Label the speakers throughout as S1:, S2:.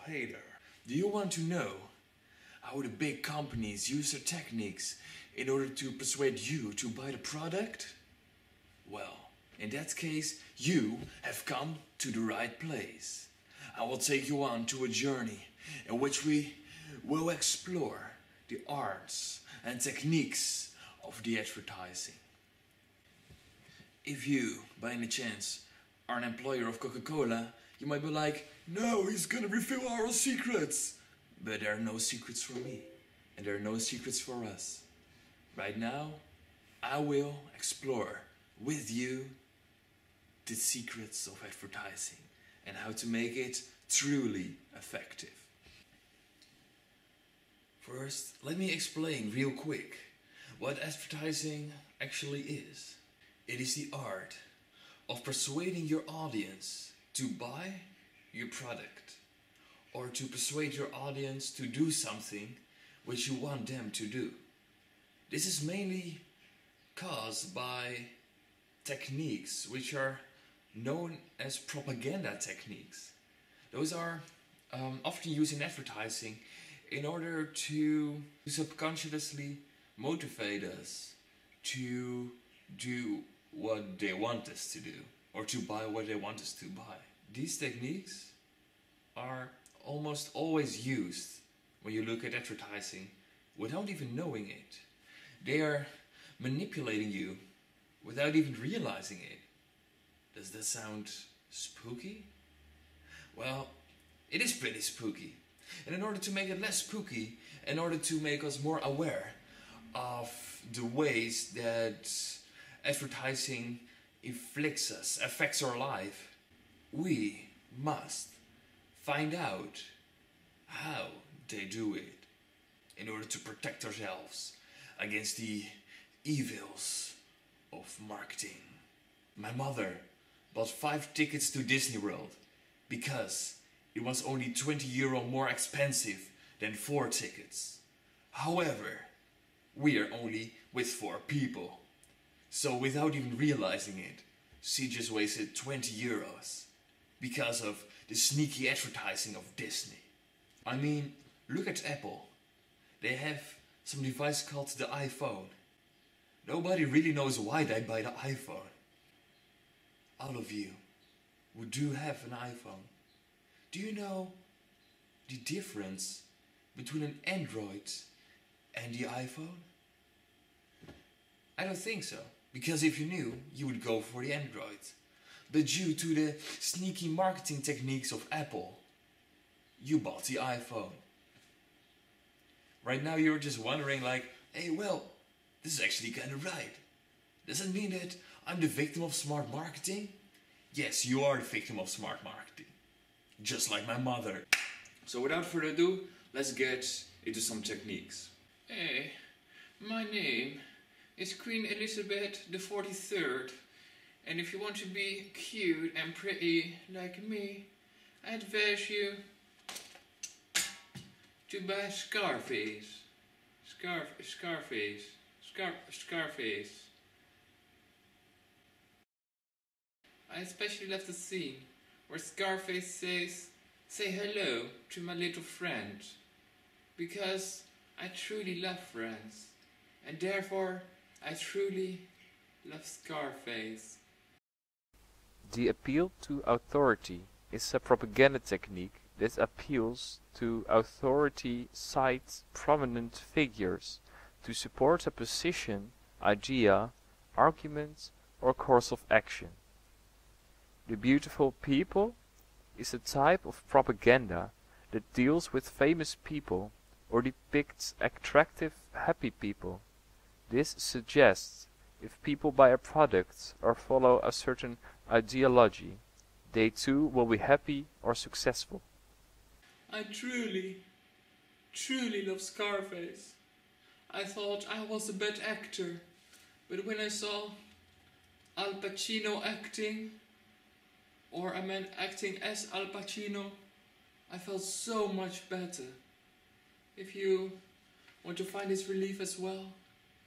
S1: hey there. Do you want to know how the big companies use their techniques in order to persuade you to buy the product? Well, in that case, you have come to the right place. I will take you on to a journey in which we will explore the arts and techniques of the advertising. If you, by any chance, are an employer of Coca-Cola, you might be like, no, he's gonna reveal our secrets. But there are no secrets for me, and there are no secrets for us. Right now, I will explore with you the secrets of advertising and how to make it truly effective. First, let me explain real quick what advertising actually is. It is the art of persuading your audience to buy your product, or to persuade your audience to do something which you want them to do. This is mainly caused by techniques which are known as propaganda techniques. Those are often used in advertising in order to subconsciously motivate us to do what they want us to do, or to buy what they want us to buy. These techniques are almost always used when you look at advertising without even knowing it. They are manipulating you without even realizing it. Does that sound spooky? Well, it is pretty spooky. And in order to make it less spooky, in order to make us more aware of the ways that advertising affects our life, we must find out how they do it in order to protect ourselves against the evils of marketing. My mother bought 5 tickets to Disney World because it was only €20 more expensive than 4 tickets. However, we are only with 4 people. So without even realizing it, she just wasted €20 because of the sneaky advertising of Disney. I mean, look at Apple. They have some device called the iPhone. Nobody really knows why they buy the iPhone. All of you who do have an iPhone, do you know the difference between an Android and the iPhone? I don't think so, because if you knew, you would go for the Android. But due to the sneaky marketing techniques of Apple, you bought the iPhone. Right now you're just wondering like, hey, well, this is actually kind of right. Does it mean that I'm the victim of smart marketing? Yes, you are the victim of smart marketing. Just like my mother. So without further ado, let's get into some techniques.
S2: Hey, my name is Queen Elizabeth the 43rd. And if you want to be cute and pretty like me, I advise you to buy Scarface. Scarface. I especially love the scene where Scarface says, "Say hello to my little friend," because I truly love friends, and therefore I truly love Scarface.
S3: The appeal to authority is a propaganda technique that appeals to authority-side prominent figures to support a position, idea, argument, or course of action. The Beautiful People is a type of propaganda that deals with famous people or depicts attractive, happy people. This suggests if people buy a product or follow a certain ideology, they too will be happy or successful.
S2: I truly love Scarface. I thought I was a bad actor, but when I saw Al Pacino acting, or I meant acting as Al Pacino, I felt so much better. If you want to find this relief as well,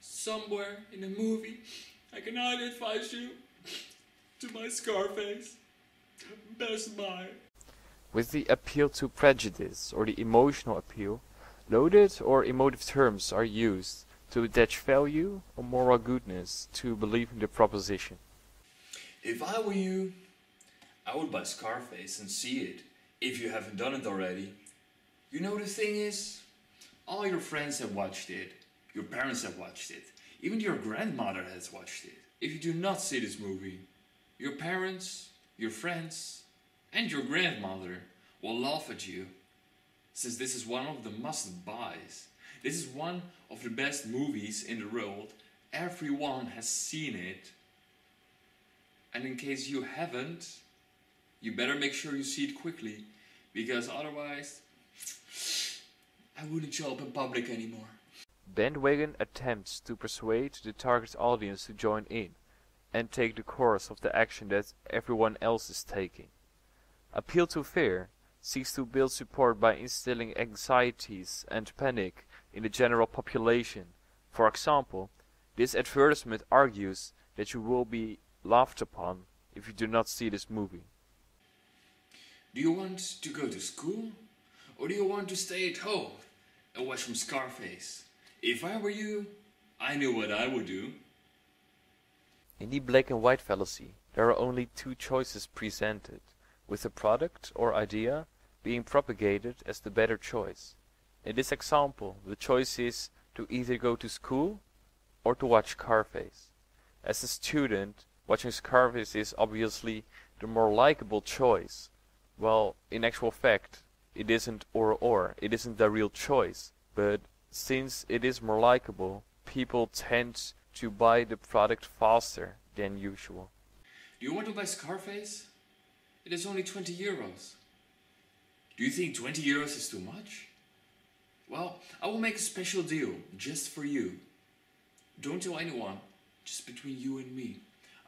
S2: somewhere in a movie, I can highly advise you to buy Scarface. Best buy.
S3: With the appeal to prejudice or the emotional appeal, loaded or emotive terms are used to attach value or moral goodness to believing the proposition.
S1: If I were you, I would buy Scarface and see it, if you haven't done it already. You know, the thing is, all your friends have watched it, your parents have watched it, even your grandmother has watched it. If you do not see this movie, your parents, your friends, and your grandmother will laugh at you, since this is one of the must-buys. This is one of the best movies in the world. Everyone has seen it. And in case you haven't, you better make sure you see it quickly, because otherwise, I wouldn't show up in public anymore.
S3: Bandwagon attempts to persuade the target audience to join in and take the course of the action that everyone else is taking. Appeal to fear seeks to build support by instilling anxieties and panic in the general population. For example, this advertisement argues that you will be laughed upon if you do not see this movie.
S1: Do you want to go to school? Or do you want to stay at home and watch some Scarface? If I were you, I knew what I would do.
S3: In the black and white fallacy, there are only two choices presented, with the product or idea being propagated as the better choice. In this example, the choice is to either go to school or to watch Scarface. As a student, watching Scarface is obviously the more likable choice. Well, in actual fact, it isn't or, it isn't the real choice. But since it is more likable, people tend to buy the product faster than usual.
S1: Do you want to buy Scarface? It is only 20 euros. Do you think 20 euros is too much? Well, I will make a special deal just for you. Don't tell anyone, just between you and me.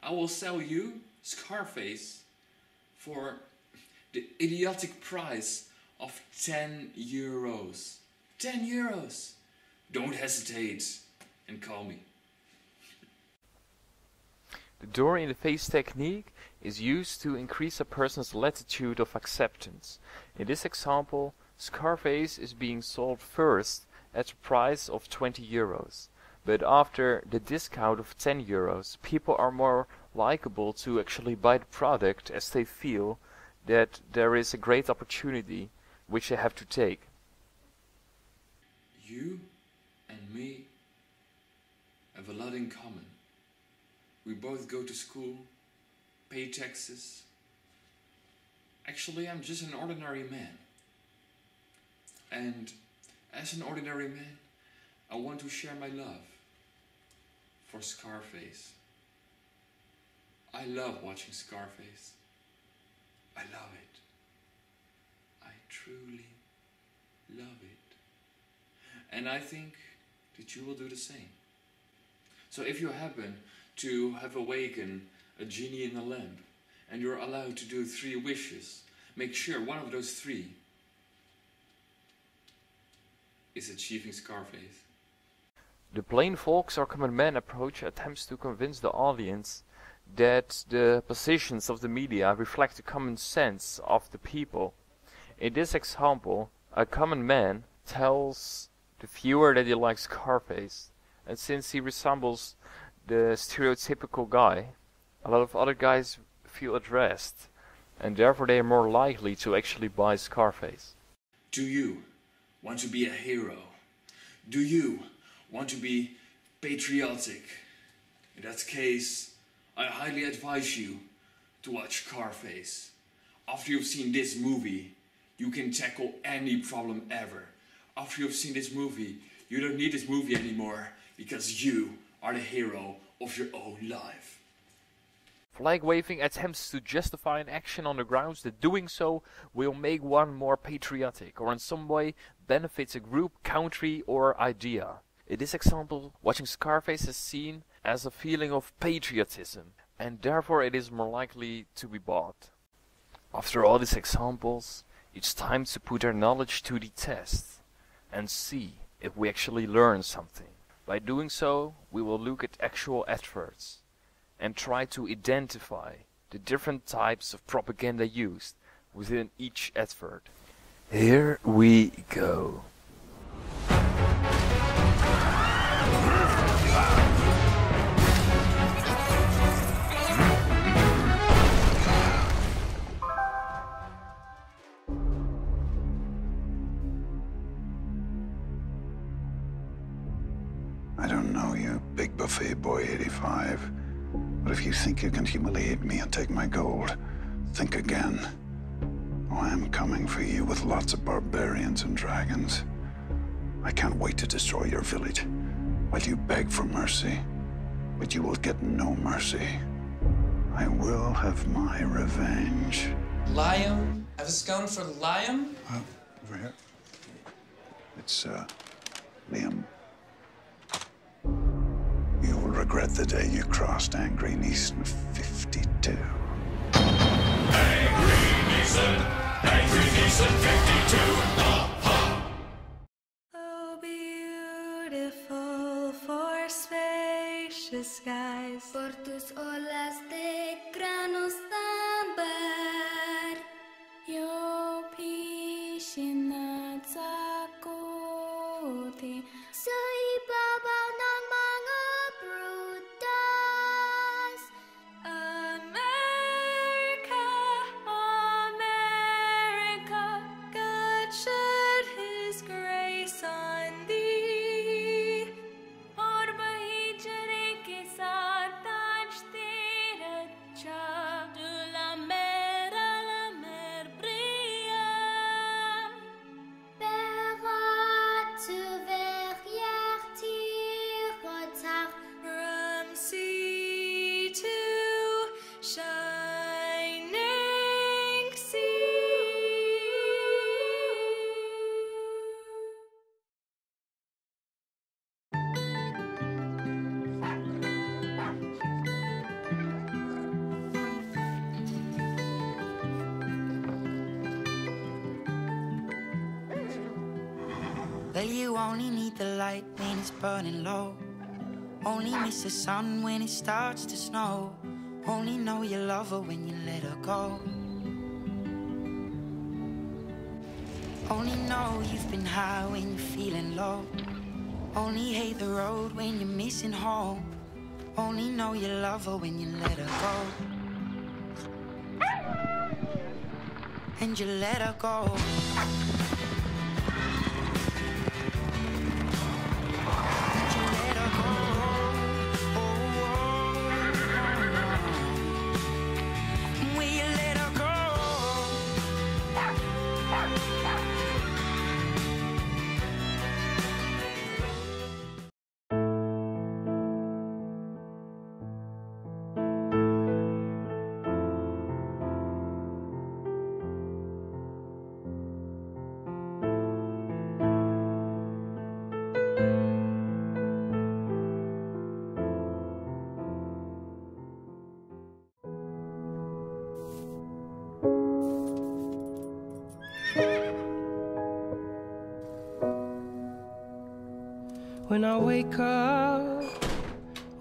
S1: I will sell you Scarface for the idiotic price of 10 euros. 10 euros! Don't hesitate and call me.
S3: The door in the face technique is used to increase a person's latitude of acceptance. In this example, Scarface is being sold first at a price of 20 euros. But after the discount of 10 euros, people are more likable to actually buy the product, as they feel that there is a great opportunity which they have to take.
S1: You and me have a lot in common. We both go to school, pay taxes. Actually, I'm just an ordinary man. And as an ordinary man, I want to share my love for Scarface. I love watching Scarface. I love it. I truly love it. And I think that you will do the same. So if you happen to have awakened a genie in a lamp and you're allowed to do 3 wishes, make sure one of those 3 is achieving Scarface.
S3: The plain folks or common man approach attempts to convince the audience that the positions of the media reflect the common sense of the people. In this example, a common man tells the viewer that he likes Scarface, and since he resembles the stereotypical guy, a lot of other guys feel addressed, and therefore they are more likely to actually buy Scarface.
S1: Do you want to be a hero? Do you want to be patriotic? In that case, I highly advise you to watch Scarface. After you've seen this movie, you can tackle any problem ever. After you've seen this movie, you don't need this movie anymore, because you are the hero of your own life.
S3: Flag waving attempts to justify an action on the grounds that doing so will make one more patriotic or in some way benefits a group, country or idea. In this example, watching Scarface is seen as a feeling of patriotism, and therefore it is more likely to be bought. After all these examples, it's time to put our knowledge to the test and see if we actually learn something. By doing so, we will look at actual adverts and try to identify the different types of propaganda used, within each advert. Here we go.
S4: I don't know you, Big Buffet Boy 85, but if you think you can humiliate me and take my gold, think again. Oh, I'm coming for you with lots of barbarians and dragons. I can't wait to destroy your village while you beg for mercy, but you will get no mercy. I will have my revenge.
S5: Liam? I have a scone for Liam?
S4: Over here. It's, Liam. You will regret the day you crossed Angry Neeson 52.
S6: Angry Neeson 52.
S7: Oh, beautiful for spacious skies.
S8: Por tus olas de grano sambar.
S7: Yo pishina tsakote.
S8: Sa ibabaw ng mga prutas.
S7: America, America, God shed His grace on thee. Or bahijare ke saath taaj tera cha. De la mer brilla.
S8: Berat tu verrière tirotard.
S7: From sea to shining sea.
S9: Well, you only need the light when it's burning low. Only miss the sun when it starts to snow. Only know you love her when you let her go. Only know you've been high when you're feeling low. Only hate the road when you're missing home. Only know you love her when you let her go. And you let her go.
S10: When I wake up,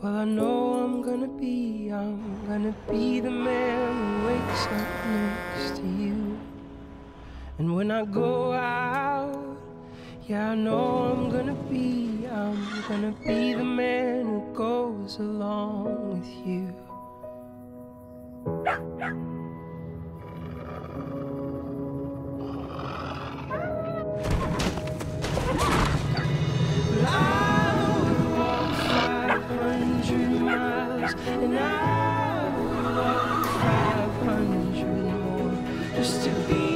S10: well, I know I'm gonna be the man who wakes up next to you. And when I go out, yeah, I know I'm gonna be the man who goes along with you. And I would walk 500 more just to be